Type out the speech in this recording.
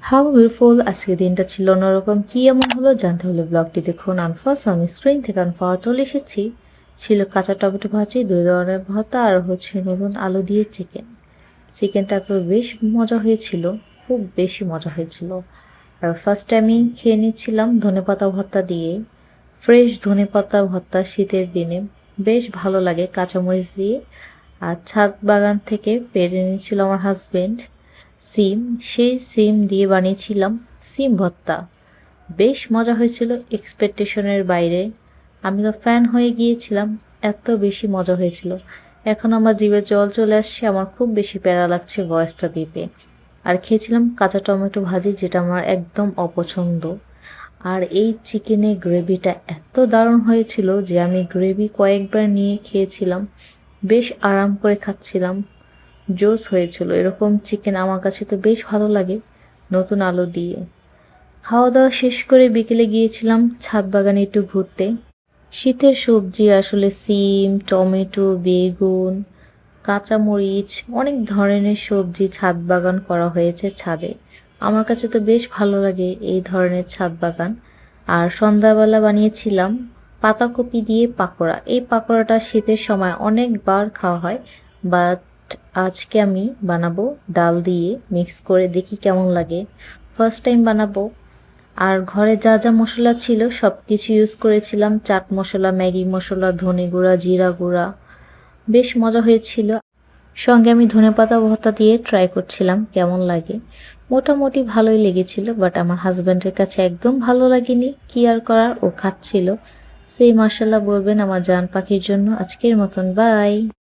How beautiful আজকের দিনটা ছিল অন্যরকম। কি এমন হলো জানতে হলে ব্লগটি দেখুন। আনফার্স্ট অন স্ক্রিন থেকে আনফা চলে এসেছি। ছিল কাঁচা টমেটো ভাজি, 2 ধরনের ভর্তা আর হচ্ছে নতুন আলু দিয়ে চিকেন। চিকেনটা তো বেশ মজা হয়েছিল, খুব বেশি মজা হয়েছিল। আর ফার্স্টে আমি খেয়ে নিচ্ছিলাম ধনেপাতা ভর্তা দিয়ে। ফ্রেশ ধনেপাতা ভর্তা শীতের দিনে বেশ ভালো লাগে কাঁচামরিচ দিয়ে। আর ছাদ বাগান থেকে পেড়ে নিয়েছিল আমার হাজবেন্ড সিম, সেই সিম দিয়ে বানিয়েছিলাম সিম ভর্তা। বেশ মজা হয়েছিল, এক্সপেকটেশনের বাইরে। আমি তো ফ্যান হয়ে গিয়েছিলাম, এত বেশি মজা হয়েছিল। এখন আমার জিভে জল চলে আসছে, আমার খুব বেশি প্যারা লাগছে ভয়েসটা দিতে। আর খেয়েছিলাম কাঁচা টমেটো ভাজি, যেটা আমার একদম অপছন্দ। আর এই চিকেনের গ্রেভিটা এত দারুণ হয়েছিল যে আমি গ্রেভি কয়েকবার নিয়ে খেয়েছিলাম, বেশ আরাম করে খাচ্ছিলাম। জোস হয়েছিল। এরকম চিকেন আমার কাছে তো বেশ ভালো লাগে নতুন আলু দিয়ে। খাওয়া দাওয়া শেষ করে বিকেলে গিয়েছিলাম ছাদ বাগানে একটু ঘুরতে। শীতের সবজি আসলে সিম, টমেটো, বেগুন, কাঁচামরিচ, অনেক ধরনের সবজি ছাদ বাগান করা হয়েছে ছাদে। আমার কাছে তো বেশ ভালো লাগে এই ধরনের ছাদ বাগান। আর সন্ধ্যাবেলা বানিয়েছিলাম পাতাকপি দিয়ে পাকোড়া। এই পাকোড়াটা শীতের সময় অনেকবার খাওয়া হয়, বাট আজকে আমি বানাবো ডাল দিয়ে মিক্স করে, দেখি কেমন লাগে। ফার্স্ট টাইম বানাবো। আর ঘরে যা যা মশলা ছিল সব কিছু ইউজ করেছিলাম, চাট মশলা, ম্যাগি মশলা, ধনে গুঁড়া, জিরা গুঁড়া। বেশ মজা হয়েছিল। সঙ্গে আমি ধনেপাতা ভর্তা দিয়ে ট্রাই করছিলাম কেমন লাগে। মোটামুটি ভালোই লেগেছিল, বাট আমার হাজব্যান্ডের কাছে একদম ভালো লাগেনি। কি আর করার, ও খাচ্ছিল। সেই মাশাল্লাহ বলবেন আমার জান পাখির জন্য। আজকের মতন বাই।